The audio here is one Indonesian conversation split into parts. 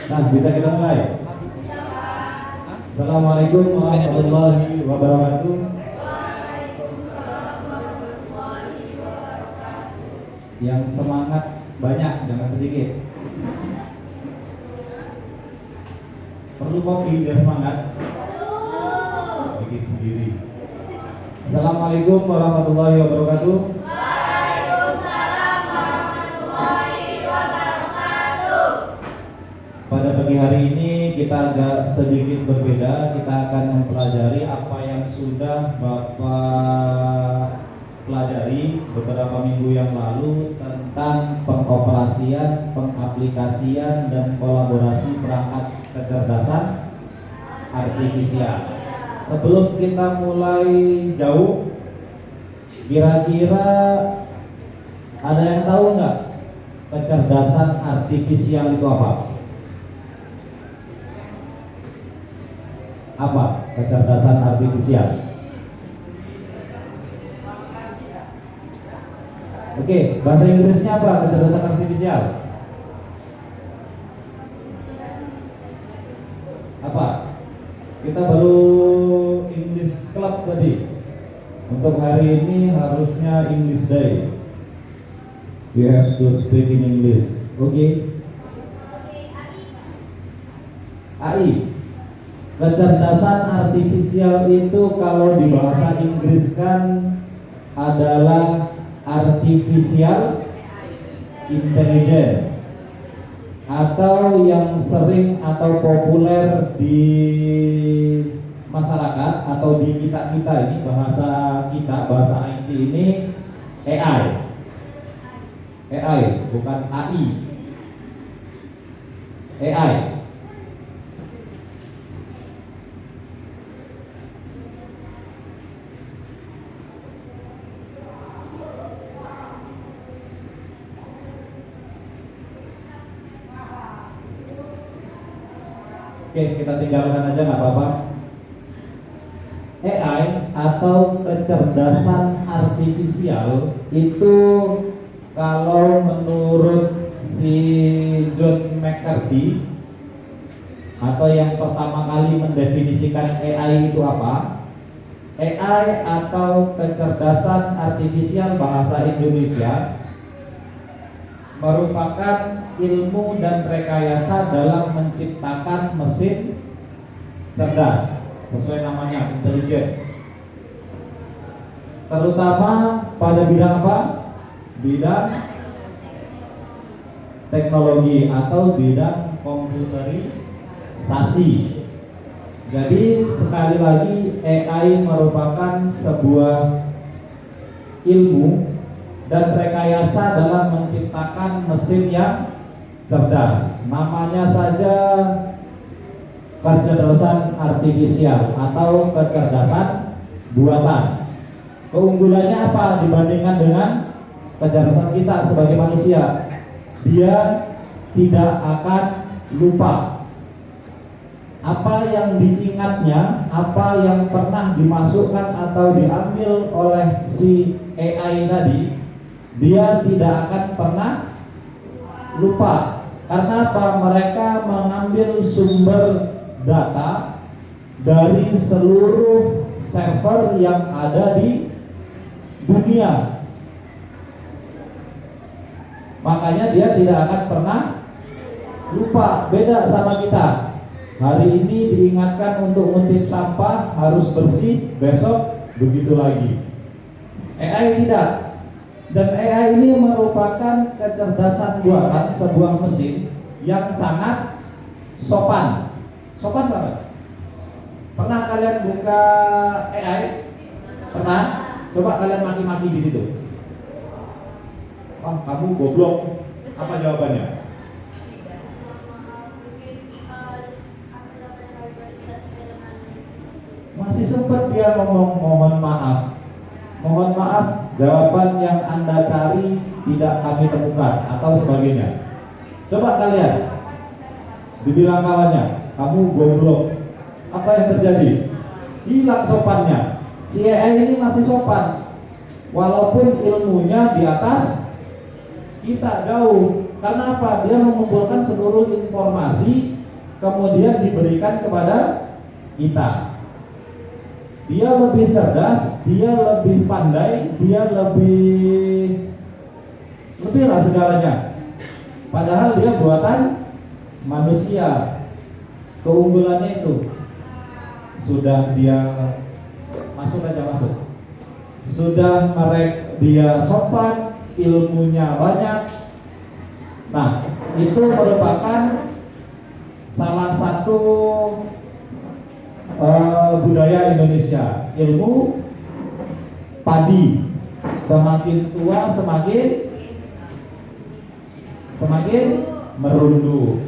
Nah, bisa kita mulai. Assalamualaikum warahmatullahi wabarakatuh. Yang semangat banyak, jangan sedikit. Perlu kopi biar semangat? Bikin sendiri. Assalamualaikum warahmatullahi wabarakatuh. Pada pagi hari ini kita agak sedikit berbeda. Kita akan mempelajari apa yang sudah Bapak pelajari beberapa minggu yang lalu tentang pengoperasian, pengaplikasian, dan kolaborasi perangkat kecerdasan artifisial. Sebelum kita mulai jauh, kira-kira ada yang tahu nggak kecerdasan artifisial itu apa? Apa kecerdasan artifisial? Oke, bahasa Inggrisnya apa kecerdasan artifisial? Apa? Kita baru English Club tadi. Untuk hari ini harusnya English Day. We have to speak in English. Oke. AI. Kecerdasan artifisial itu kalau di bahasa Inggris kan adalah artificial intelligence, atau yang sering atau populer di masyarakat atau di kita ini, bahasa kita, bahasa IT ini AI. AI bukan AI. AI. Oke, kita tinggalkan aja, nggak apa-apa. AI atau kecerdasan artifisial itu kalau menurut si John McCarthy, atau yang pertama kali mendefinisikan AI itu apa? AI atau kecerdasan artifisial bahasa Indonesia merupakan ilmu dan rekayasa dalam menciptakan mesin cerdas, sesuai namanya, intelijen. Terutama pada bidang apa? Bidang teknologi atau bidang komputerisasi. Jadi sekali lagi, AI merupakan sebuah ilmu dan rekayasa dalam menciptakan mesin yang cerdas. Namanya saja kecerdasan artifisial atau kecerdasan buatan. Keunggulannya apa dibandingkan dengan kecerdasan kita sebagai manusia? Dia tidak akan lupa. Apa yang diingatnya, apa yang pernah dimasukkan atau diambil oleh si AI tadi, dia tidak akan pernah lupa. Karena apa? Mereka mengambil sumber data dari seluruh server yang ada di dunia. Makanya dia tidak akan pernah lupa. Beda sama kita. Hari ini diingatkan untuk ngutip sampah harus bersih, besok begitu lagi. AI tidak. Dan AI ini merupakan kecerdasan buatan sebuah mesin yang sangat sopan. Sopan banget. Pernah kalian buka AI? Pernah? Coba kalian maki-maki di situ. Oh, kamu goblok. Apa jawabannya? Masih sempat dia ngomong mohon maaf. Mohon maaf, jawaban yang Anda cari tidak kami temukan atau sebagainya. Coba kalian dibilang kawannya, kamu goblok. Apa yang terjadi? Hilang sopannya. Si AI ini masih sopan, walaupun ilmunya di atas kita jauh. Karena apa? Dia mengumpulkan seluruh informasi kemudian diberikan kepada kita. Dia lebih cerdas, dia lebih pandai, dia lebih lah segalanya. Padahal dia buatan manusia. Keunggulannya itu sudah dia masuk. Sudah dia sopan, ilmunya banyak. Nah, itu merupakan salah satu budaya Indonesia, ilmu padi. Semakin tua semakin merunduk.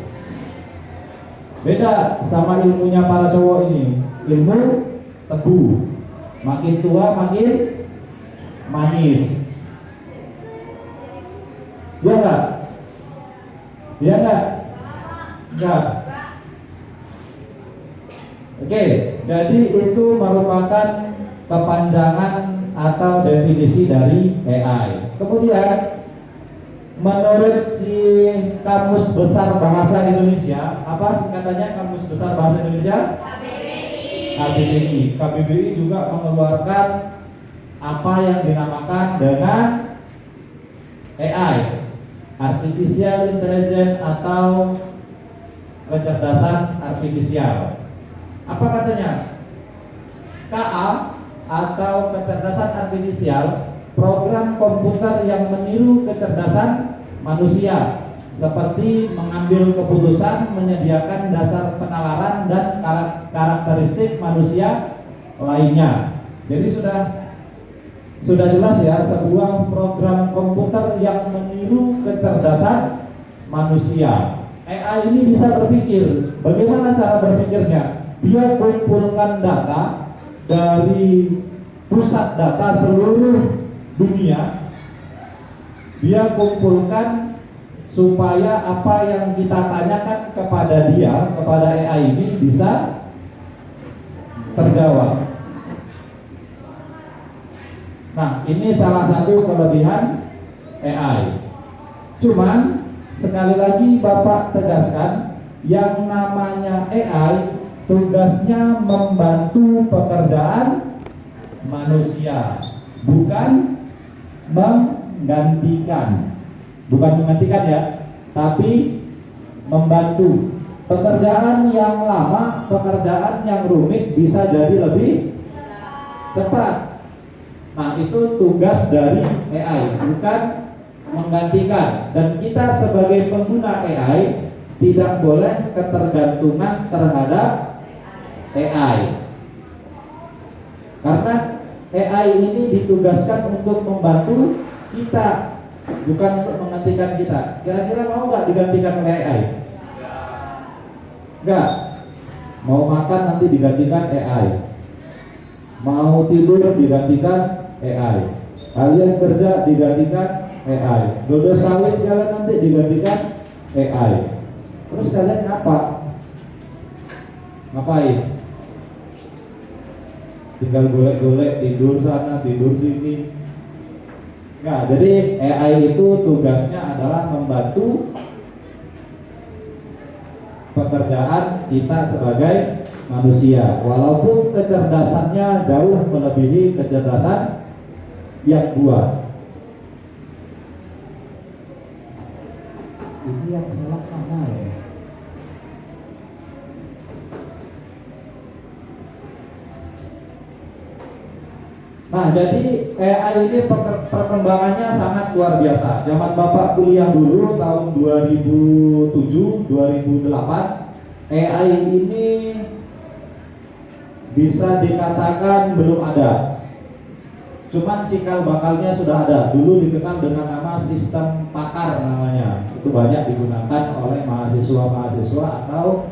Beda sama ilmunya para cowok ini, ilmu tebu. Makin tua makin manis. Ya enggak? Ya enggak? Enggak. Oke, jadi itu merupakan kepanjangan atau definisi dari AI. Kemudian menurut si Kamus Besar Bahasa Indonesia, apa singkatannya Kamus Besar Bahasa Indonesia? KBBI. KBBI juga mengeluarkan apa yang dinamakan dengan AI, Artificial Intelligence atau kecerdasan artifisial. Apa katanya? KA atau kecerdasan artifisial, program komputer yang meniru kecerdasan manusia, seperti mengambil keputusan, menyediakan dasar penalaran dan karakteristik manusia lainnya. Jadi sudah jelas ya, sebuah program komputer yang meniru kecerdasan manusia. AI ini bisa berpikir. Bagaimana cara berpikirnya? Dia kumpulkan data dari pusat data seluruh dunia. Dia kumpulkan supaya apa yang kita tanyakan kepada dia, kepada AI ini bisa terjawab. Nah, ini salah satu kelebihan AI. Cuman sekali lagi Bapak tegaskan, yang namanya AI tugasnya membantu pekerjaan manusia, bukan menggantikan. Bukan menggantikan ya, tapi membantu. Pekerjaan yang lama, pekerjaan yang rumit bisa jadi lebih cepat. Nah, itu tugas dari AI, bukan menggantikan. Dan kita sebagai pengguna AI tidak boleh ketergantungan terhadap AI. Karena AI ini ditugaskan untuk membantu kita, bukan untuk menggantikan kita. Kira-kira mau nggak digantikan oleh AI? Nggak. Mau makan nanti digantikan AI. Mau tidur digantikan AI. Kalian kerja digantikan AI. Dodo sawit kalian nanti digantikan AI. Terus kalian ngapain? Tinggal golek-golek, tidur sana, tidur sini. Nah, jadi AI itu tugasnya adalah membantu pekerjaan kita sebagai manusia, walaupun kecerdasannya jauh melebihi kecerdasan yang buat. Ini yang salah mana ya? Nah, jadi AI ini perkembangannya sangat luar biasa. Zaman Bapak kuliah dulu tahun 2007, 2008, AI ini bisa dikatakan belum ada. Cuman cikal bakalnya sudah ada. Dulu dikenal dengan nama sistem pakar namanya. Itu banyak digunakan oleh mahasiswa-mahasiswa atau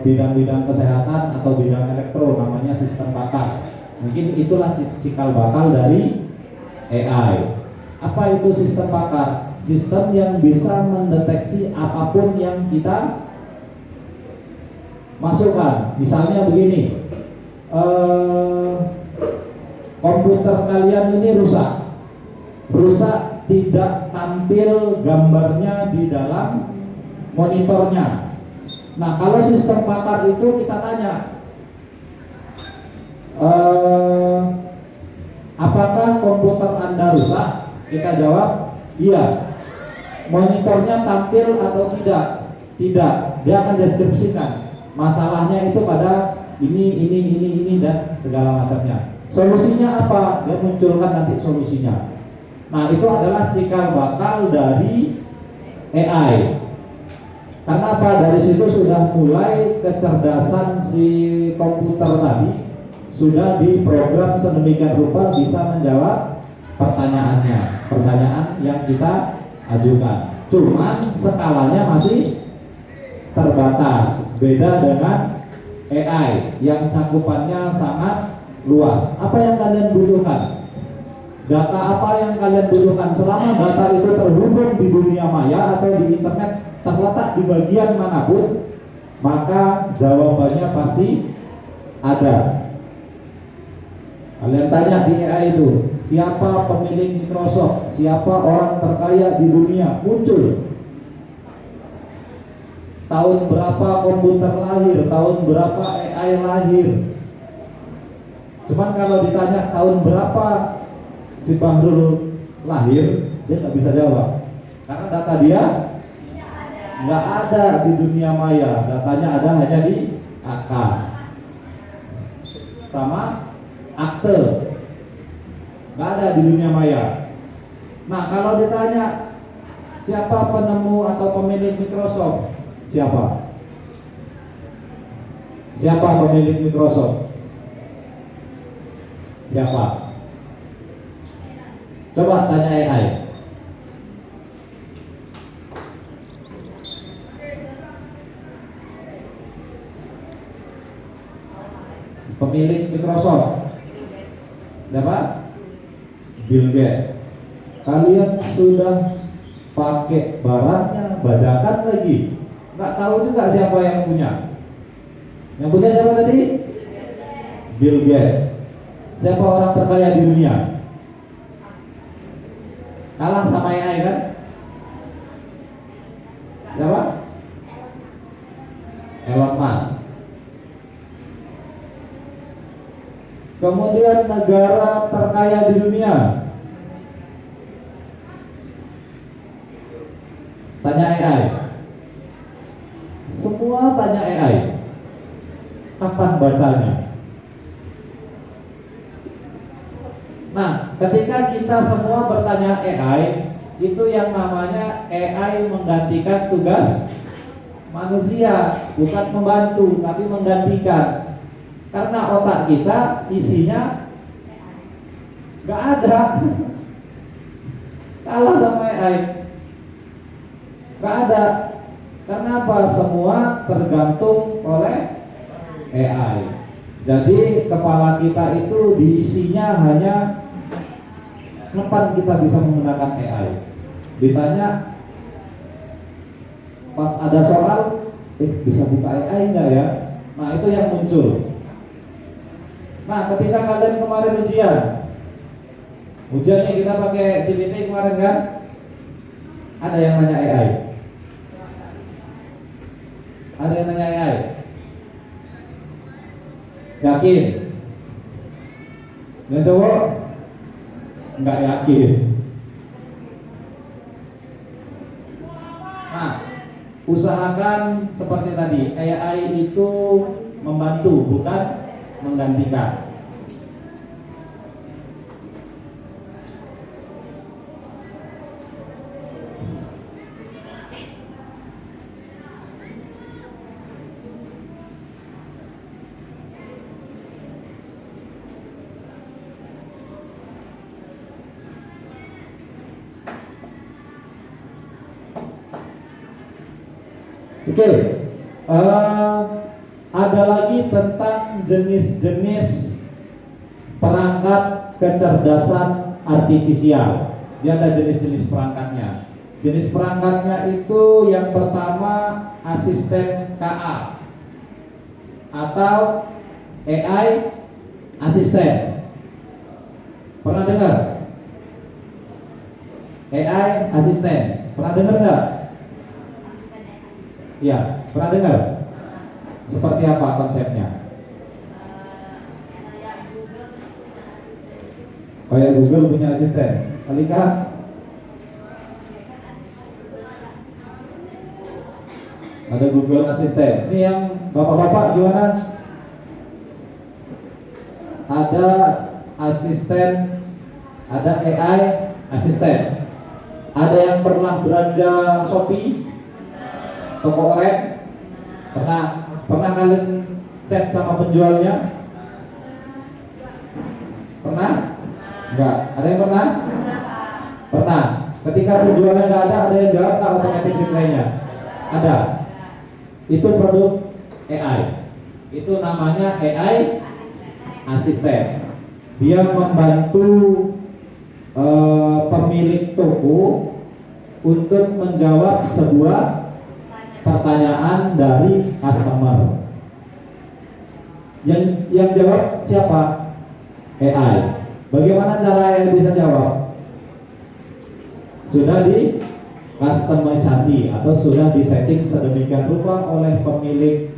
bidang-bidang kesehatan atau bidang elektro, namanya sistem pakar. Mungkin itulah cikal bakal dari AI. Apa itu sistem pakar? Sistem yang bisa mendeteksi apapun yang kita masukkan. Misalnya begini, komputer kalian ini rusak tidak tampil gambarnya di dalam monitornya. Nah, kalau sistem pakar itu kita tanya, apakah komputer Anda rusak? Kita jawab, iya. Monitornya tampil atau tidak? Tidak. Dia akan deskripsikan masalahnya itu pada ini dan segala macamnya. Solusinya apa? Dia munculkan nanti solusinya. Nah, itu adalah cikal bakal dari AI. Karena apa? Dari situ sudah mulai kecerdasan si komputer tadi sudah diprogram sedemikian rupa bisa menjawab pertanyaan yang kita ajukan. Cuman skalanya masih terbatas, beda dengan AI yang cakupannya sangat luas. Apa yang kalian butuhkan? Data apa yang kalian butuhkan? Selama data itu terhubung di dunia maya atau di internet, terletak di bagian manapun, maka jawabannya pasti ada. Kalian tanya di AI itu, siapa pemilik Microsoft, siapa orang terkaya di dunia, muncul. Tahun berapa komputer lahir, tahun berapa AI lahir. Cuman kalau ditanya tahun berapa si Bahrul lahir, dia nggak bisa jawab. Karena data dia nggak ada di dunia maya, datanya ada hanya di AK sama akte, nggak ada di dunia maya. Nah, kalau ditanya siapa penemu atau pemilik Microsoft, siapa pemilik Microsoft? Siapa? Coba tanya AI. Pemilik Microsoft siapa? Bill Gates. Kalian sudah pakai barangnya, bajakan lagi, nggak tahu juga siapa yang punya. Yang punya siapa tadi? Bill Gates. Siapa orang terkaya di dunia? Kalah sama AI kan? Siapa? Elon Musk. Kemudian negara terkaya di dunia, tanya AI. Semua tanya AI. Kapan bacanya? Nah, ketika kita semua bertanya AI, itu yang namanya AI menggantikan tugas manusia, bukan membantu, tapi menggantikan. Karena otak kita isinya nggak ada. Kalah sama AI, nggak ada. Karena apa? Semua tergantung oleh AI. Jadi kepala kita itu diisinya hanya kapan kita bisa menggunakan AI. Ditanya pas ada soal, bisa buka AI nggak ya? Nah, itu yang muncul. Nah, ketika kalian kemarin ujiannya kita pakai GPT kemarin kan? Ada yang nanya AI? Ada yang nanya AI? Yakin? Yang cowok? Enggak yakin. Nah, usahakan seperti tadi, AI itu membantu, bukan menggantikan. Oke, ada lagi tentang jenis-jenis perangkat kecerdasan artifisial. Dia ada jenis-jenis perangkatnya. Jenis perangkatnya itu yang pertama asisten KA atau AI asisten. Pernah dengar? AI asisten. Pernah dengar nggak? Ya, pernah dengar? Seperti apa konsepnya? Kayak Google punya asisten. Alika? Ada Google Assistant. Ini yang bapak-bapak gimana? Ada asisten, ada AI asisten. Ada yang pernah belanja Shopee, toko online? Pernah kalian chat sama penjualnya? Pernah? Enggak. Ada yang pernah? Pernah. Ketika penjualnya nggak ada yang jawab tak otomatis reply-nya? Ada. Itu produk AI. Itu namanya AI asisten. Dia membantu pemilik toko untuk menjawab sebuah pertanyaan dari customer. Yang jawab siapa? AI. Bagaimana cara AI bisa jawab? Sudah di customisasi atau sudah disetting sedemikian rupa oleh pemilik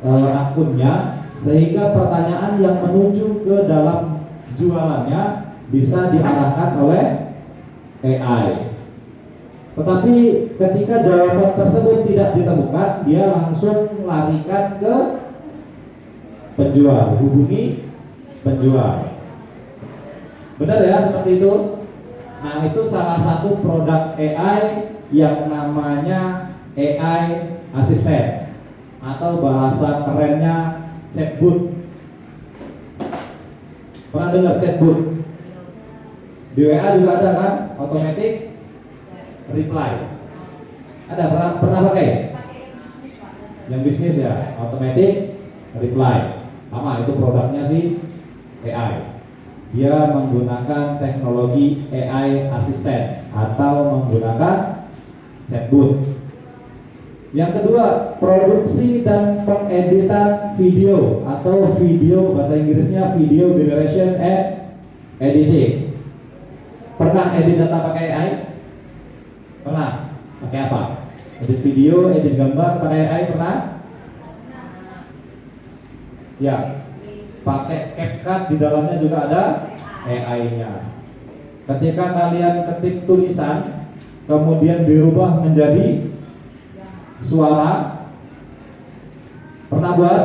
akunnya sehingga pertanyaan yang menuju ke dalam jualannya bisa diarahkan oleh AI. Tetapi ketika jawaban tersebut tidak ditemukan, dia langsung larikan ke penjual, hubungi penjual. Benar ya seperti itu? Nah, itu salah satu produk AI yang namanya AI asisten atau bahasa kerennya chatbot. Pernah dengar chatbot? Di WA juga ada kan? Automatic reply. Ada pernah pakai? Yang bisnis ya, automatic reply. Sama itu produknya sih AI. Dia menggunakan teknologi AI asisten atau menggunakan chatbot. Yang kedua, produksi dan pengeditan video atau video bahasa Inggrisnya video generation and editing. Pernah edit data pakai AI? Pernah? Pakai apa? Edit video, edit gambar pakai AI pernah? Ya. Pakai CapCut, di dalamnya juga ada AI-nya. Ketika kalian ketik tulisan kemudian dirubah menjadi suara, pernah buat?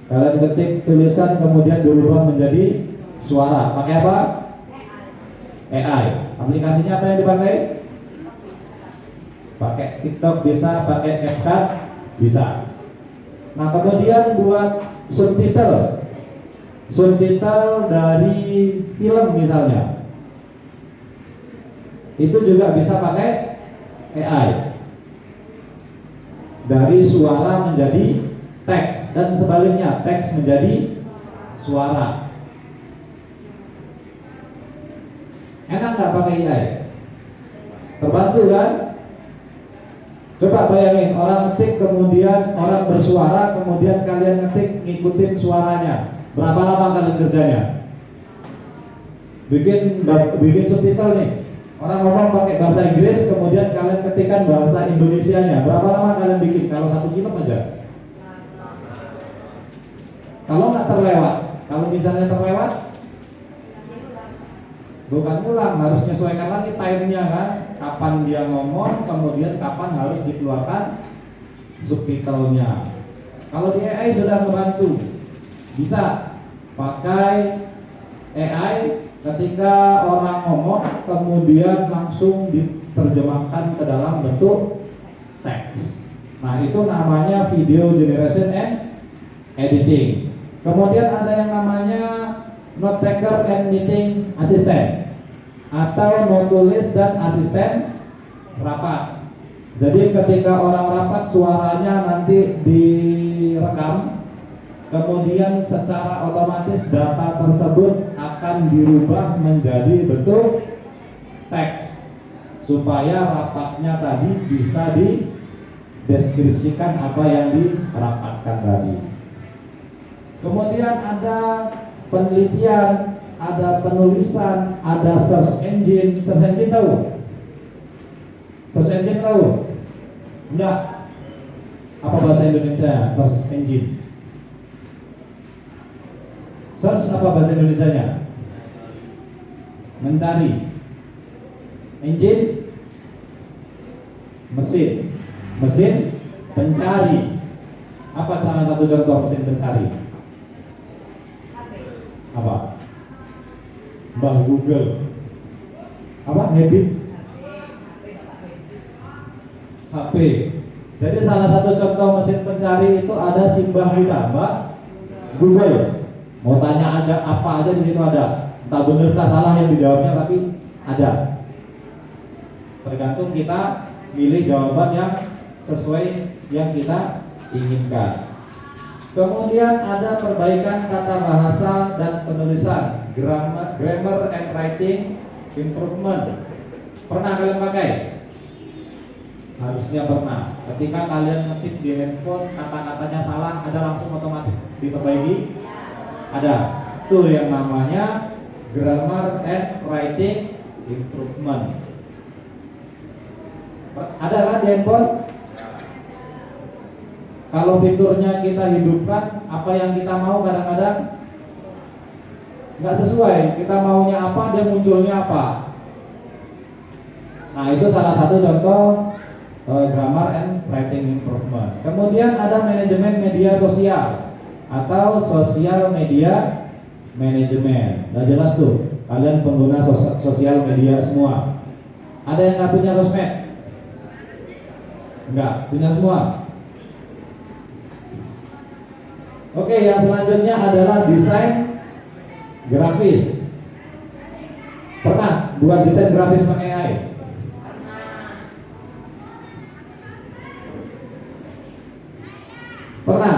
Kalian ketik tulisan kemudian dirubah menjadi suara, pakai apa? AI. Aplikasinya apa yang dipakai? Pakai TikTok bisa, pakai CapCut bisa. Nah, kemudian buat subtitle dari film misalnya, itu juga bisa pakai AI. Dari suara menjadi teks dan sebaliknya, teks menjadi suara. Enak nggak pakai AI? Terbantu kan? Coba bayangin, orang ngetik kemudian orang bersuara, kemudian kalian ngetik ngikutin suaranya. Berapa lama kalian kerjanya? Bikin subtitle nih. Orang ngomong pakai bahasa Inggris, kemudian kalian ketikkan bahasa Indonesianya. Berapa lama kalian bikin? Kalau satu film aja? Kalau nggak terlewat, kalau misalnya terlewat, bukan ulang, harus menyesuaikan lagi time-nya kan. Kapan dia ngomong, kemudian kapan harus dikeluarkan subtitlenya. Kalau di AI sudah membantu, bisa pakai AI ketika orang ngomong kemudian langsung diterjemahkan ke dalam bentuk teks. Nah, itu namanya video generation and editing. Kemudian ada yang namanya note taker and meeting assistant atau note tulis dan asisten rapat. Jadi ketika orang rapat suaranya nanti direkam, kemudian secara otomatis data tersebut akan dirubah menjadi bentuk teks supaya rapatnya tadi bisa dideskripsikan apa yang dirapatkan tadi. Kemudian ada penelitian, ada penulisan, ada search engine. Search engine tahu? Search engine tahu? Enggak. Apa bahasa Indonesia? Search engine. Search apa bahasa Indonesianya? Mencari. Engine, mesin. Mesin pencari. Apa salah satu contoh mesin pencari? Apa? Mbah Google. Apa? Habit? HP. Jadi salah satu contoh mesin pencari itu ada simbah kita, Mbak Google. Mau tanya aja apa aja di situ ada. Entah benar entah salah yang dijawabnya, tapi ada. Tergantung kita milih jawaban yang sesuai yang kita inginkan. Kemudian ada perbaikan tata bahasa dan penulisan, grammar and writing improvement. Pernah kalian pakai? Harusnya pernah. Ketika kalian ngetik di handphone kata-katanya salah, ada langsung otomatis diperbaiki? Ada. Itu yang namanya grammar and writing improvement. Ada kan di handphone? Kalau fiturnya kita hidupkan, apa yang kita mau kadang-kadang nggak sesuai. Kita maunya apa, dia munculnya apa. Nah, itu salah satu contoh grammar and writing improvement. Kemudian ada manajemen media sosial atau sosial media manajemen. Nah, jelas tuh, kalian pengguna sosial media semua. Ada yang nggak punya sosmed? Nggak punya semua. Oke, yang selanjutnya adalah desain grafis. Pernah buat desain grafis pakai AI? Pernah?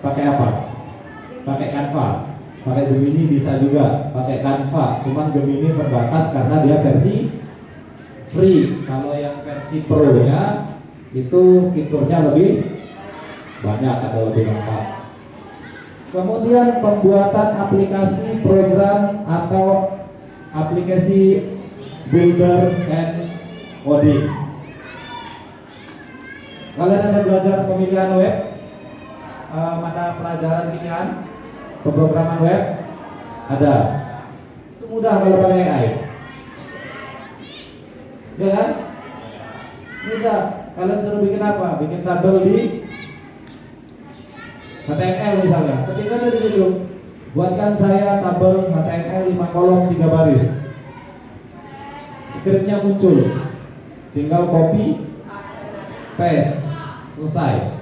Pakai apa? Pakai Canva. Pakai Gemini bisa juga. Pakai Canva. Cuman Gemini terbatas karena dia versi free. Kalau yang versi pro-nya itu fiturnya lebih banyak atau lebih lengkap. Kemudian pembuatan aplikasi, program atau aplikasi builder and coding. Kalian ada belajar pemilihan web, mata pelajaran pilihan pemrograman web? Ada. Itu mudah kalau pakai AI. Ya kan? Mudah. Kalian suruh bikin apa? Bikin tabel di HTML misalnya. Ketika dia di situ, buatkan saya tabel HTML 5 kolom 3 baris. Skripnya muncul. Tinggal copy, paste, selesai.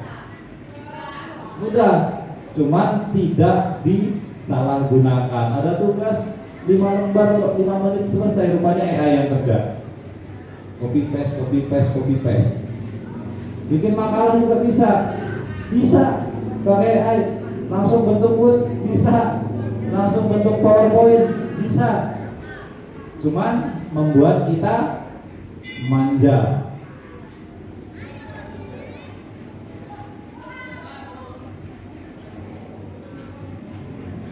Mudah. Cuman tidak disalahgunakan. Ada tugas 5 lembar 5 menit selesai, rupanya AI yang kerja. Copy paste, copy paste, copy paste. Bikin makalah juga bisa. Bisa pakai AI. Langsung bentuk Word bisa. Langsung bentuk PowerPoint bisa. Cuman membuat kita manja.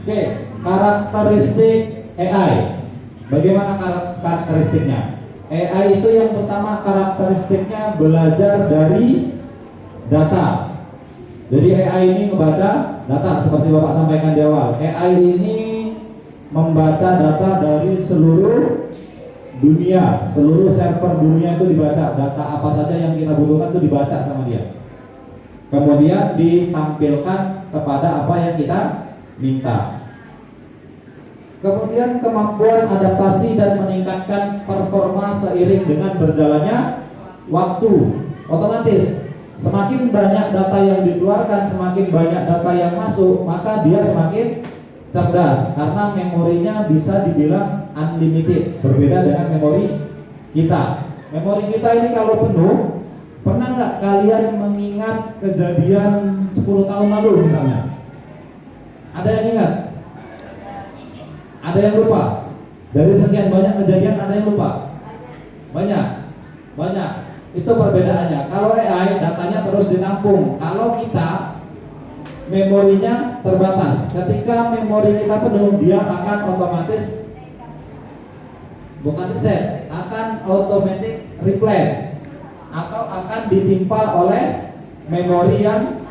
Oke, karakteristik AI. Bagaimana karakteristiknya? AI itu yang pertama karakteristiknya belajar dari data. Jadi AI ini membaca data seperti Bapak sampaikan di awal. AI ini membaca data dari seluruh dunia, seluruh server dunia itu dibaca. Data apa saja yang kita butuhkan itu dibaca sama dia. Kemudian ditampilkan kepada apa yang kita minta. Kemudian kemampuan adaptasi dan meningkatkan performa seiring dengan berjalannya waktu. Otomatis semakin banyak data yang dikeluarkan, semakin banyak data yang masuk, maka dia semakin cerdas karena memorinya bisa dibilang unlimited. Berbeda dengan memori kita. Memori kita ini kalau penuh, pernah nggak kalian mengingat kejadian 10 tahun lalu misalnya? Ada yang ingat? Ada yang lupa? Dari sekian banyak kejadian ada yang lupa? Banyak. Itu perbedaannya. Kalau AI datanya terus ditampung. Kalau kita memorinya terbatas. Ketika memori kita penuh, dia akan otomatis bukan reset, akan automatic replace. atau akan ditimpa oleh memori yang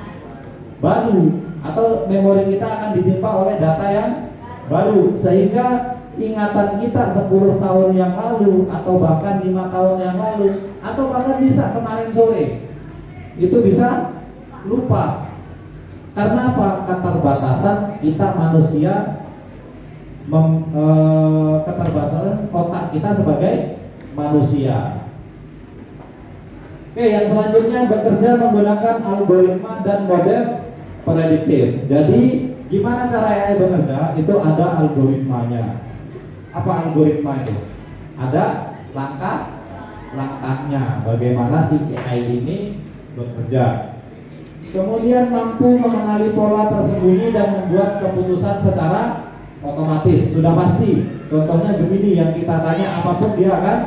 baru, atau memori kita akan ditimpa oleh data yang baru, sehingga ingatan kita 10 tahun yang lalu atau bahkan 5 tahun yang lalu atau bahkan bisa kemarin sore itu bisa lupa. Karena apa? Keterbatasan kita manusia, keterbatasan otak kita sebagai manusia. Oke, yang selanjutnya bekerja menggunakan algoritma dan model prediktif. Jadi gimana cara AI bekerja? Itu ada algoritmanya. Apa algoritma itu? Ada langkah-langkahnya bagaimana si AI ini bekerja. Kemudian mampu mengenali pola tersembunyi dan membuat keputusan secara otomatis. Sudah pasti. Contohnya Gemini, yang kita tanya apapun dia akan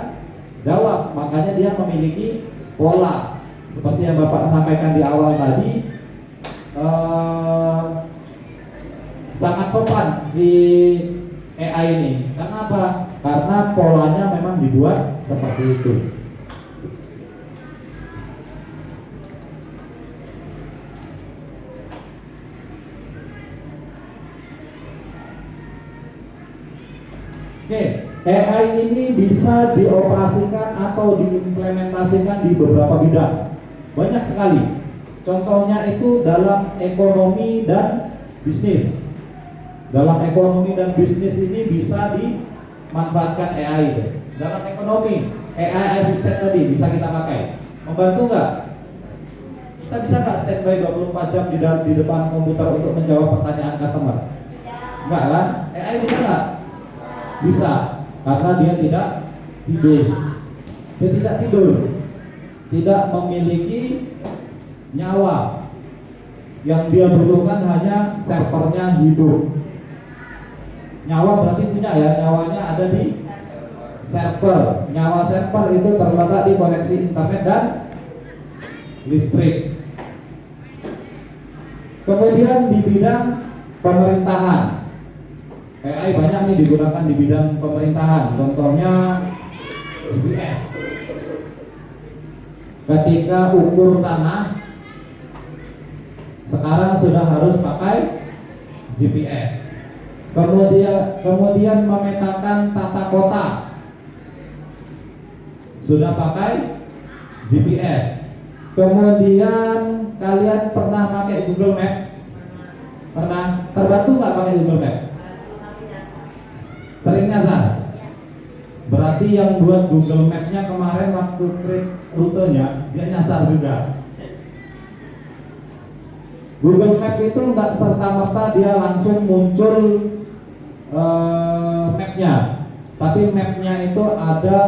jawab. Makanya dia memiliki pola. Seperti yang Bapak sampaikan di awal tadi, sangat sopan si AI ini. Karena apa? Karena polanya memang dibuat seperti itu. Oke, AI ini bisa dioperasikan atau diimplementasikan di beberapa bidang. Banyak sekali. Contohnya itu dalam ekonomi dan bisnis. Dalam ekonomi dan bisnis ini bisa dimanfaatkan AI. Dalam ekonomi, AI asisten tadi bisa kita pakai. Membantu nggak? Kita bisa nggak standby 24 jam di depan komputer untuk menjawab pertanyaan customer? Enggak kan? AI bisa nggak? Bisa, karena dia tidak tidur. Dia tidak tidur, tidak memiliki nyawa. Yang dia butuhkan hanya servernya hidup. Nyawa berarti punya ya, nyawanya ada di server. Nyawa server itu terletak di koneksi internet dan listrik. Kemudian di bidang pemerintahan, AI banyak nih digunakan di bidang pemerintahan. Contohnya GPS. Ketika ukur tanah, sekarang sudah harus pakai GPS. Kemudian memetakan tata kota, sudah pakai GPS. Kemudian kalian pernah pakai Google Map? Pernah? Terbantu nggak pakai Google Map? Sering nyasar? Berarti yang buat Google Map-nya kemarin waktu create rutenya, dia nyasar juga. Google Map itu nggak serta-merta dia langsung muncul mapnya, tapi mapnya itu ada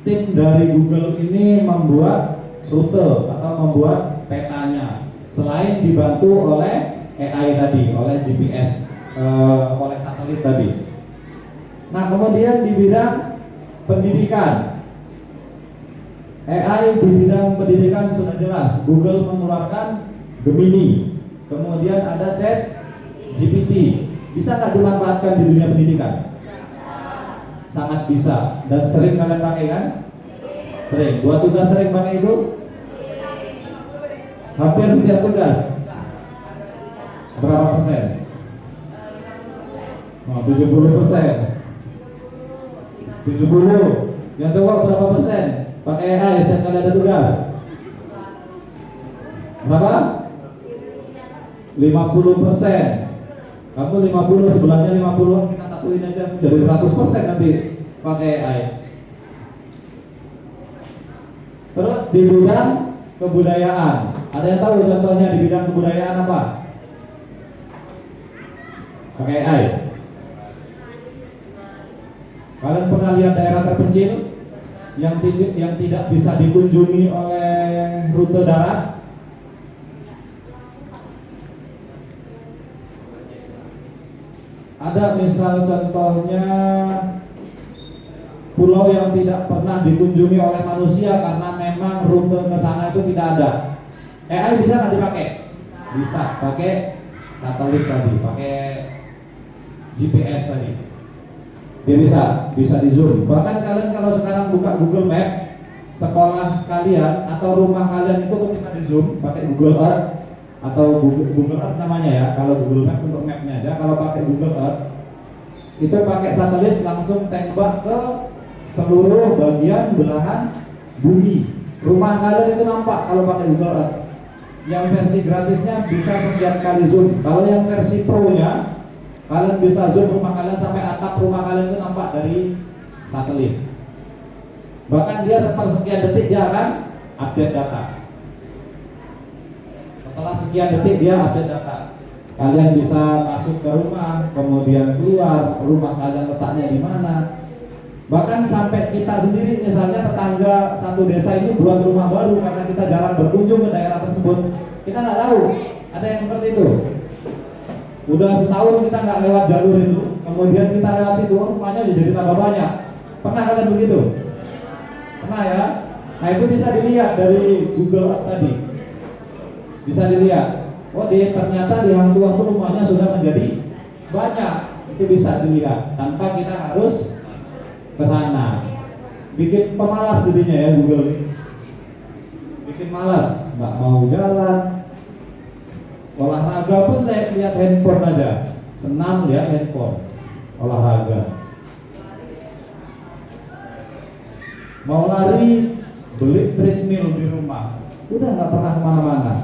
tim dari Google ini membuat rute atau membuat petanya. Selain dibantu oleh AI tadi, oleh GPS, oleh satelit tadi. Nah, kemudian di bidang pendidikan, AI di bidang pendidikan sudah jelas. Google mengeluarkan Gemini, kemudian ada ChatGPT. Bisa nggak dimanfaatkan di dunia pendidikan? Sangat bisa. Dan sering kalian pakai kan? Sering. Buat tugas sering pakai itu? Hampir setiap tugas. Berapa persen? 70%. 70. Yang coba berapa persen pakai AI setiap kali ada tugas? Berapa? 50%. Kamu 50, sebelahnya 50, kita satuin aja jadi 100% nanti pakai AI. Terus di bidang kebudayaan, ada yang tahu contohnya di bidang kebudayaan apa? Pakai AI. Kalian pernah lihat daerah terpencil yang tidak bisa dikunjungi oleh rute darat? Ada misal contohnya pulau yang tidak pernah dikunjungi oleh manusia karena memang rute ke sana itu tidak ada. AI bisa nggak dipakai? Bisa, pakai satelit tadi, pakai GPS tadi. Dia bisa di zoom. Bahkan kalian kalau sekarang buka Google Map, sekolah kalian atau rumah kalian itu ketika di Zoom pakai Google Earth atau Google Earth namanya ya, kalau Google Map untuk mapnya aja, kalau pakai Google Earth itu pakai satelit langsung tembak ke seluruh bagian belahan bumi. Rumah kalian itu nampak kalau pakai Google Earth. Yang versi gratisnya bisa sekian kali zoom. Kalau yang versi pro-nya, kalian bisa zoom rumah kalian sampai atap rumah kalian itu nampak dari satelit. Bahkan dia sepersekian detik dia akan update data. Setelah sekian detik dia update data. Kalian bisa masuk ke rumah, kemudian keluar, rumah kalian letaknya di mana. Bahkan sampai kita sendiri, misalnya tetangga satu desa ini buat rumah baru karena kita jarang berkunjung ke daerah tersebut, kita nggak tahu ada yang seperti itu. Udah setahun kita nggak lewat jalur itu, kemudian kita lewat situ, rumahnya jadi tambah banyak. Pernah kalian begitu? Pernah ya? Nah itu bisa dilihat dari Google Earth tadi. Bisa dilihat. Oh ternyata di Hang Tuah tuh rumahnya sudah menjadi banyak. Itu bisa dilihat tanpa kita harus ke sana. Bikin pemalas jadinya ya Google ini. Bikin malas, nggak mau jalan. Olahraga pun lihat handphone aja. Senam lihat handphone. Olahraga. Mau lari, beli treadmill di rumah. Udah nggak pernah kemana-mana.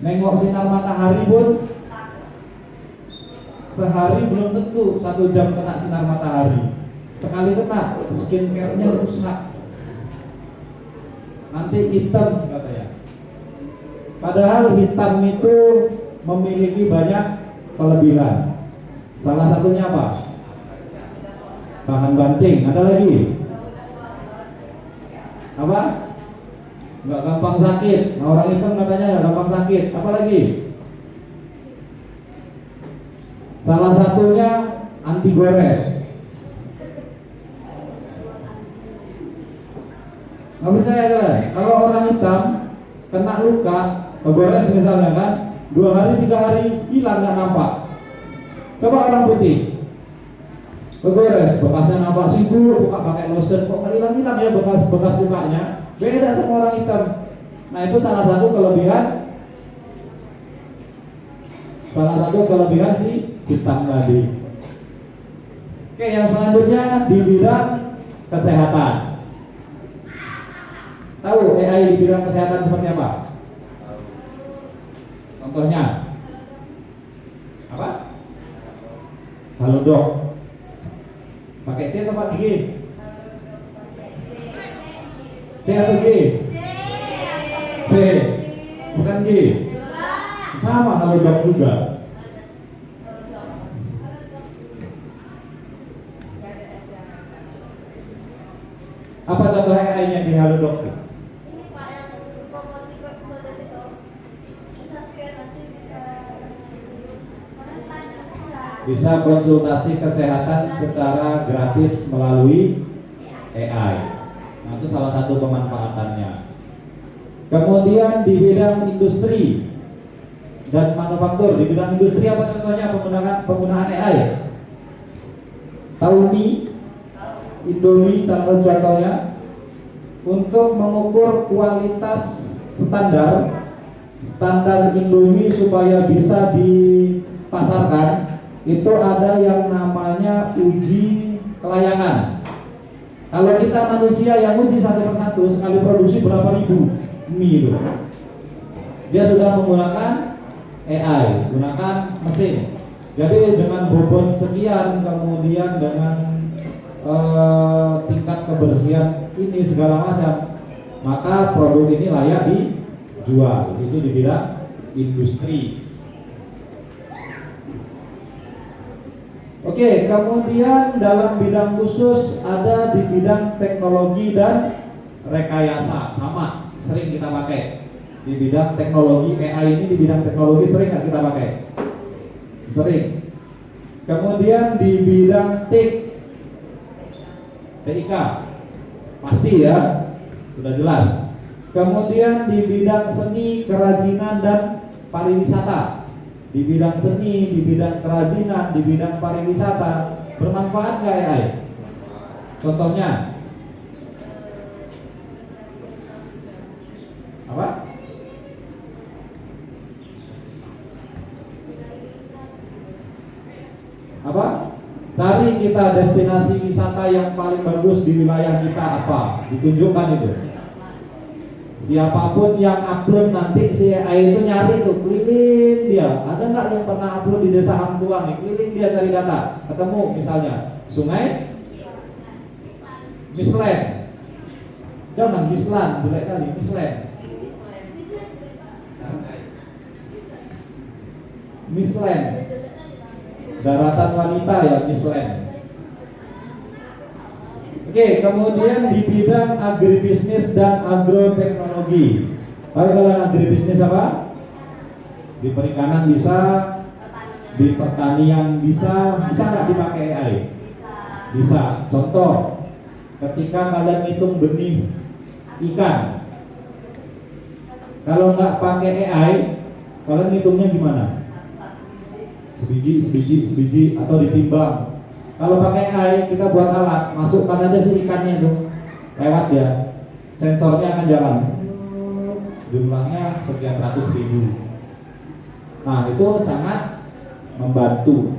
Nengok sinar matahari pun sehari belum tentu 1 jam kena sinar matahari. Sekali kena, skincare-nya rusak. Nanti hitam katanya. Padahal hitam itu memiliki banyak kelebihan. Salah satunya apa? Tahan banting. Ada lagi? Apa? Nggak gampang sakit. Nah, orang hitam katanya nggak gampang sakit. Apa lagi? Salah satunya anti gores. Nggak percaya kan? Kalau orang hitam kena luka, kegores misalnya kan, 2 hari 3 hari hilang nggak nampak. Coba orang putih, kegores, bekasnya nampak sibuk, buka pakai lotion, kok nggak hilang-hilang ya bekas lukanya. Beda sama orang hitam. Nah itu salah satu kelebihan si hitam tadi. Oke, yang selanjutnya di bidang kesehatan. Tahu AI di bidang kesehatan seperti apa? Contohnya apa? Halo dok. Pakai C atau pakai G? C atau G? C. Bukan G. Sama halo dok juga. Apa contoh AI-nya di halo dok? Bisa konsultasi kesehatan secara gratis melalui AI. Nah, itu salah satu pemanfaatannya. Kemudian di bidang industri dan manufaktur, di bidang industri apa contohnya penggunaan AI? Tahu mie, Indomie contohnya untuk mengukur kualitas standar Indomie supaya bisa dipasarkan. Itu ada yang namanya uji kelayakan. Kalau kita manusia yang uji satu persatu sekali produksi berapa ribu mie itu, dia sudah menggunakan AI, gunakan mesin. Jadi dengan bobot sekian, kemudian dengan tingkat kebersihan ini segala macam, maka produk ini layak dijual. Itu di bidang industri. Oke, kemudian dalam bidang khusus ada di bidang teknologi dan rekayasa, sama sering kita pakai di bidang teknologi. AI ini di bidang teknologi sering nggak kita pakai? Sering. Kemudian di bidang TIK pasti ya, sudah jelas. Kemudian di bidang seni, kerajinan dan pariwisata. Di bidang seni, di bidang kerajinan, di bidang pariwisata bermanfaat nggak AI? Contohnya Apa? Apa? Cari kita destinasi wisata yang paling bagus di wilayah kita apa? Ditunjukkan itu. Siapapun yang upload nanti si AI itu nyari tuh, keliling dia. Ada nggak yang pernah upload di desa Hang Tuah nih? Keliling dia cari data. Ketemu misalnya sungai Misland. Jangan Mislan, jelek kali Misland. Misland. Daratan wanita ya Misland. Oke, kemudian di bidang agribisnis dan agroteknologi. Tahu kalian agribisnis apa? Di perikanan bisa, di pertanian bisa nggak dipakai AI? Bisa. Contoh, ketika kalian hitung benih ikan, kalau nggak pakai AI, kalian hitungnya gimana? Sebiji atau ditimbang. Kalau pakai AI, kita buat alat, masukkan aja si ikannya tuh, lewat ya, sensornya akan jalan, jumlahnya sekian ratus ribu. Nah itu sangat membantu.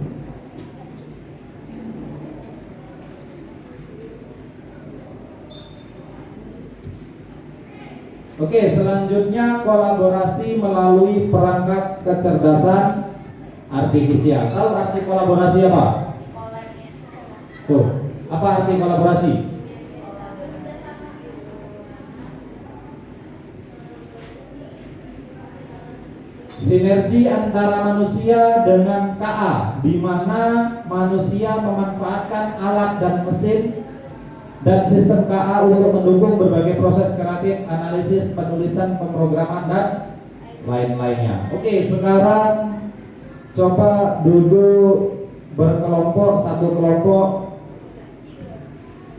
Oke, selanjutnya kolaborasi melalui perangkat kecerdasan artifisial. Tahu arti kolaborasi apa? Tuh, apa arti kolaborasi? Sinergi antara manusia dengan KA, di mana manusia memanfaatkan alat dan mesin dan sistem KA untuk mendukung berbagai proses kreatif, analisis, penulisan, pemrograman dan lain-lainnya. Oke, sekarang coba duduk berkelompok, satu kelompok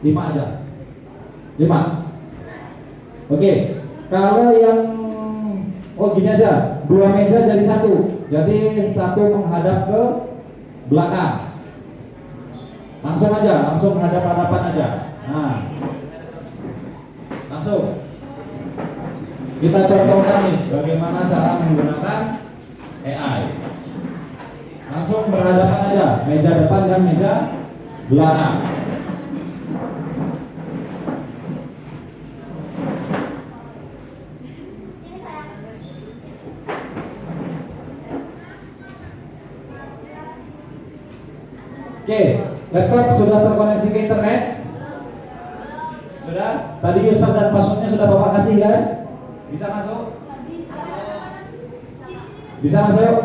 5 aja. 5. Oke. Kalau yang gini aja, 2 meja jadi 1. Jadi 1 menghadap ke belakang. Langsung aja, langsung hadap-hadapan aja. Nah. Langsung. Kita contohkan nih bagaimana cara menggunakan AI. Langsung berhadapan aja, meja depan dan meja belakang. Oke, laptop sudah terkoneksi ke internet? Sudah? Tadi user dan passwordnya sudah Bapak kasih kan? Bisa masuk? Bisa masuk?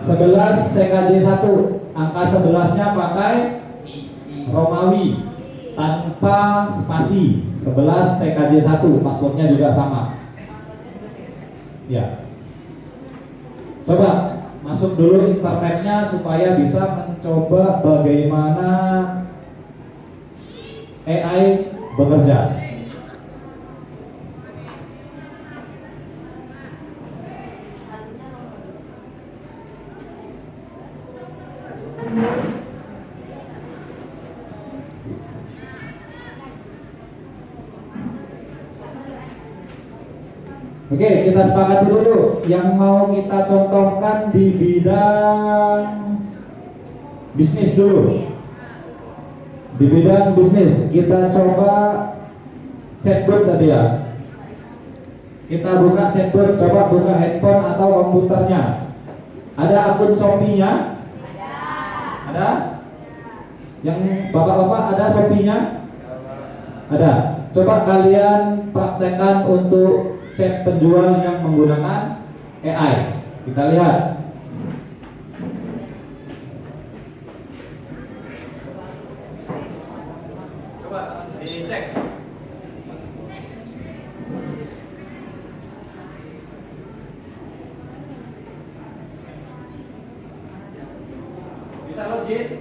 11 TKJ 1. Angka 11-nya pakai Romawi tanpa spasi. 11 TKJ 1. Passwordnya juga sama. Ya. Coba masuk dulu internetnya supaya bisa mencoba bagaimana AI bekerja. Oke, kita sepakati dulu yang mau kita contohkan di bidang bisnis dulu. Di bidang bisnis kita coba chatbot tadi ya. Kita buka chatbot, coba buka handphone atau komputernya. Ada akun Shopee-nya? Ada? Yang bapak-bapak ada Shopee-nya? Ada. Coba kalian praktekkan untuk chat penjual yang menggunakan AI. Kita lihat. Coba dicek. Bisa login?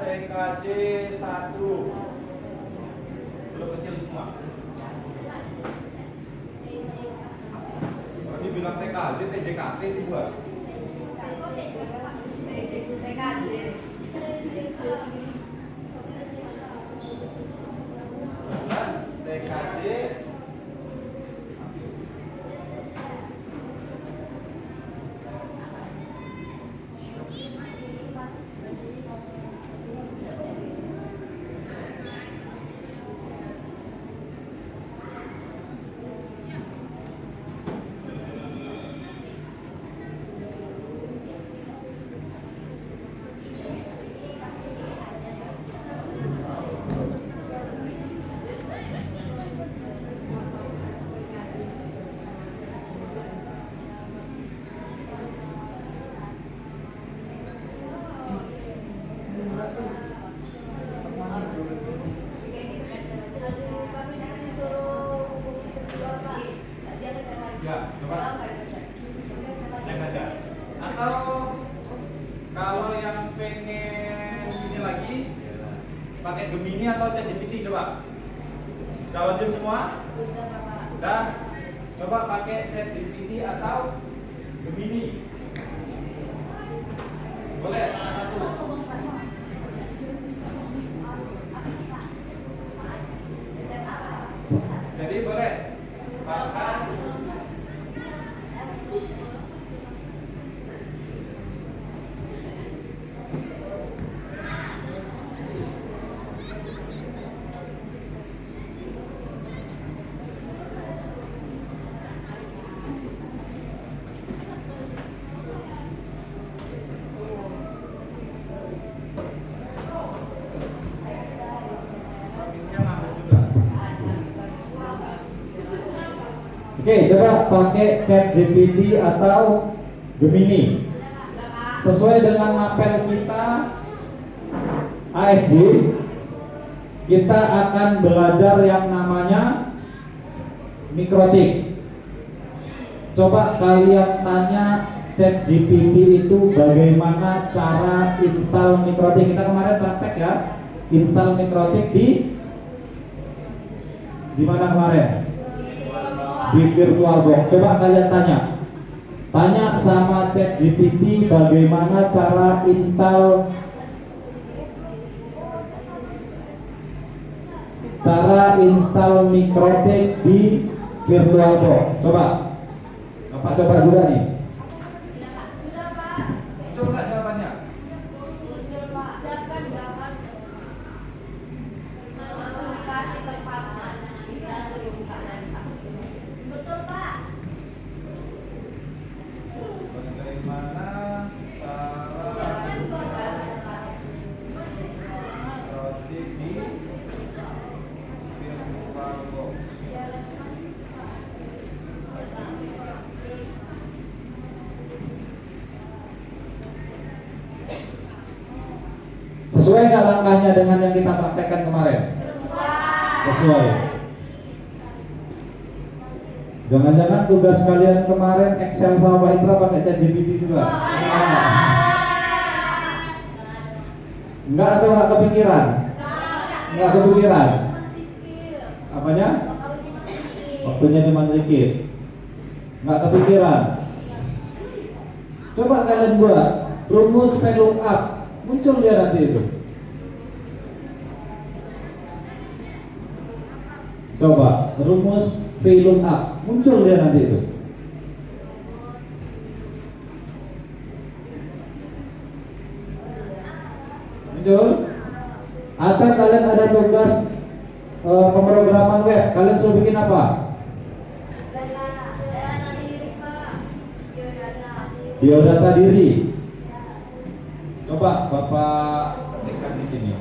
TKJ 1 belum kecil semua. Ini bilang TKJ, TJKT dibuat. TKJ. Pakai Gemini atau ChatGPT coba? Udah wajib semua? Udah? Coba pakai ChatGPT atau Gemini? Boleh salah satu. Jadi boleh pakai Oke, coba pakai ChatGPT atau Gemini. Sesuai dengan mapel kita ASJ, kita akan belajar yang namanya mikrotik. Coba kalian tanya ChatGPT itu bagaimana cara install mikrotik. Kita kemarin praktek ya, install mikrotik di mana kemarin? Di VirtualBox. Coba kalian tanya sama ChatGPT bagaimana cara install mikrotik di VirtualBox. Coba Bapak coba juga nih. Muncul nggak jawabannya? Muncul Pak. Siapkan jawaban. Aplikasi tempatnya. Betul Pak. Bagaimana cara mikrotik di VirtualBox? Sesuai nggak langkahnya dengan yang kita praktekkan kemarin? Sesuai. Jangan-jangan tugas kalian kemarin Excel sama Pak Indra pakai ChatGPT juga? Enggak atau nggak kepikiran? Nggak kepikiran? Apanya? Waktunya cuma sedikit. Nggak kepikiran? Coba kalian buat rumus VLOOKUP. Muncul dia nanti itu. Coba rumus VLOOKUP, muncul dia nanti itu. Muncul? Atau kalian ada tugas pemrograman web, kalian suruh bikin apa? Biodata diri. Coba Bapak ketikkan di sini.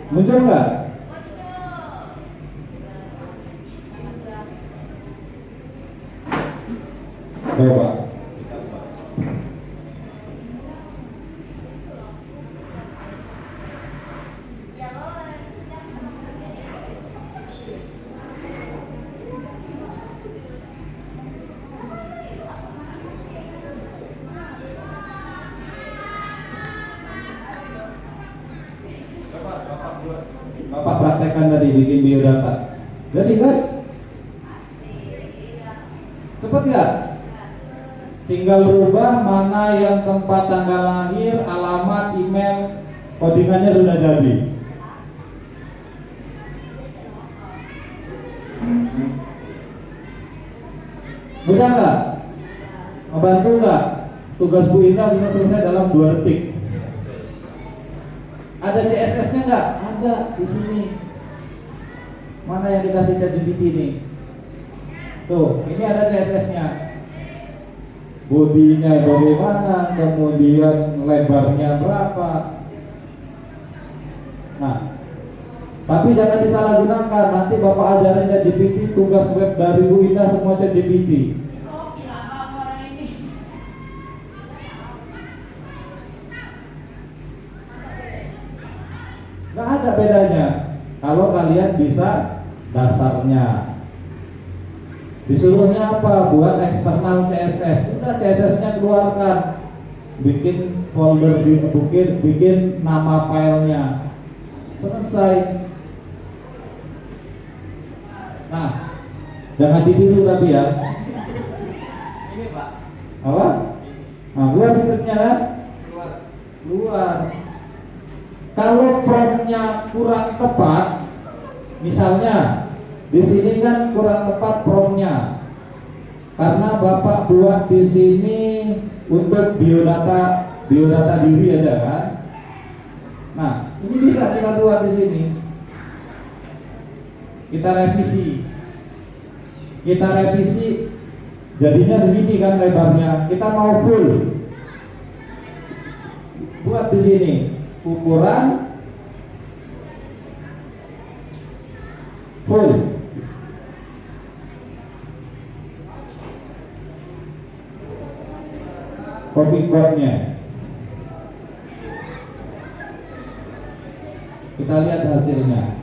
Muncul nggak? Coba. Bapak praktekkan tadi bikin biodata. Jadi kan? Cepet nggak? Tinggal rubah mana yang tempat tanggal lahir, alamat, email, codingannya sudah jadi. Mudah nggak? Membantu nggak? Tugas Bu Indah bisa selesai dalam 2 detik. Ada CSS-nya nggak? Ada di sini. Mana yang dikasih ChatGPT nih? Tuh, ini ada CSS-nya. Bodinya bagaimana, kemudian lebarnya berapa. Nah, tapi jangan disalahgunakan. Nanti Bapak ajarin ChatGPT, tugas web dari Bu Indah semua ChatGPT. Nggak ada bedanya. Kalau kalian bisa dasarnya. Disuruhnya apa? Buat eksternal CSS. Udah CSS-nya keluarkan. Bikin folder, bikin nama filenya. Selesai. Nah, jangan ditiru tapi ya. Ini Pak, Apa? Nah, keluar scriptnya kan? Keluar. Kalau promptnya kurang tepat, misalnya di sini kan kurang tepat promptnya, karena Bapak buat di sini untuk biodata diri aja kan. Nah, ini bisa kita buat di sini. Kita revisi jadinya segini kan lebarnya. Kita mau full, buat di sini ukuran full. Copy code-nya. Kita lihat hasilnya.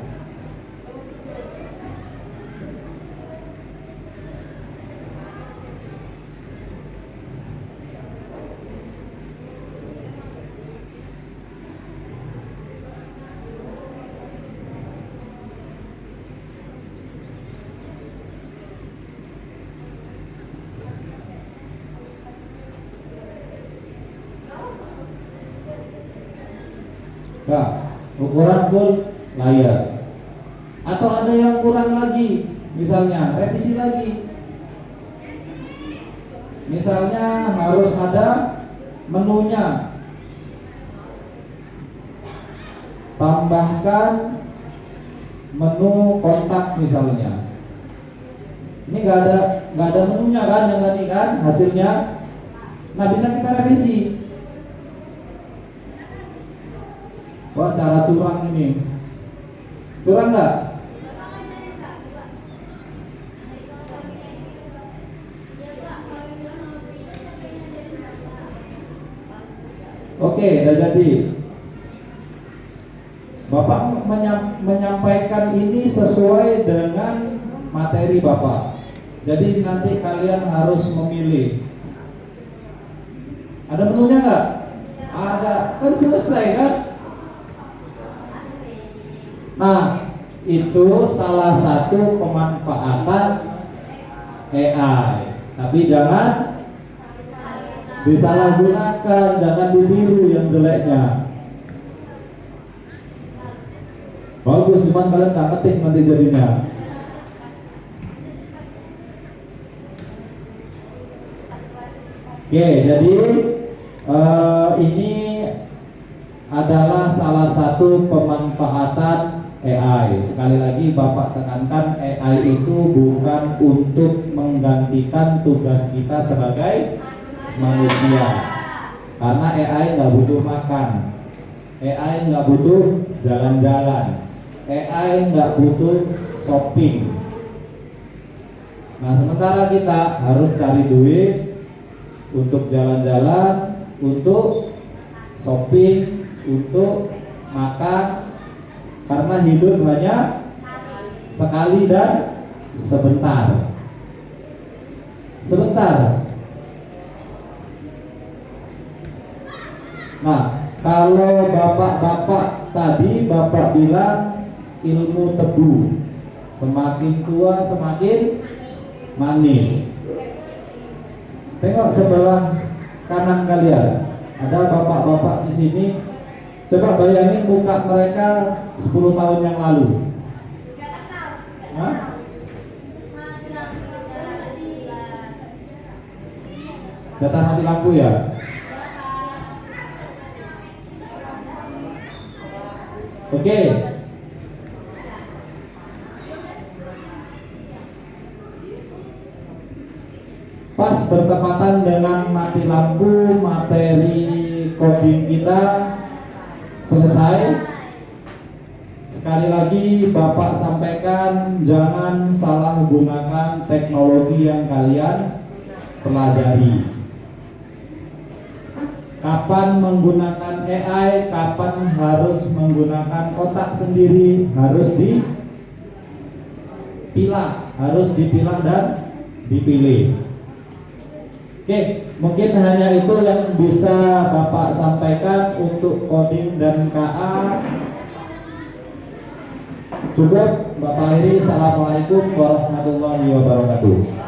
Nah, ukuran full layar. Atau ada yang kurang lagi, misalnya revisi lagi. Misalnya harus ada menunya. Tambahkan menu kontak misalnya. Ini nggak ada menunya kan yang tadi kan hasilnya. Nah, bisa kita revisi. Wah, cara curang ini. Curang nggak? Oke, udah jadi. Bapak menyampaikan ini sesuai dengan materi Bapak. Jadi nanti kalian harus memilih. Ada menunya nggak? Ada, kan selesai kan? Nah, itu salah satu pemanfaatan AI. Tapi jangan disalahgunakan, jangan ditiru yang jeleknya. Bagus, cuman kalian nggak ketik nanti jadinya. Oke, jadi ini adalah salah satu pemanfaatan AI. Sekali lagi Bapak tekankan, AI itu bukan untuk menggantikan tugas kita sebagai manusia. Karena AI nggak butuh makan, AI nggak butuh jalan-jalan, AI nggak butuh shopping. Nah, sementara kita harus cari duit untuk jalan-jalan, untuk shopping, untuk makan. Karena hidup hanya sekali dan sebentar. Nah, kalau bapak-bapak tadi Bapak bilang ilmu tebu, semakin tua semakin manis. Tengok sebelah kanan kalian, ada bapak-bapak di sini. Coba bayangin muka mereka 10 tahun yang lalu. Hah? Jatah mati lampu ya? Oke. Pas bertepatan dengan mati lampu, materi coding kita selesai. Sekali lagi Bapak sampaikan, jangan salah gunakan teknologi yang kalian pelajari. kapan menggunakan AI, kapan harus menggunakan otak sendiri, harus dipilah dan dipilih. Oke, mungkin hanya itu yang bisa Bapak sampaikan untuk coding dan KA. Cukup, Bapak akhiri. Assalamualaikum warahmatullahi wabarakatuh.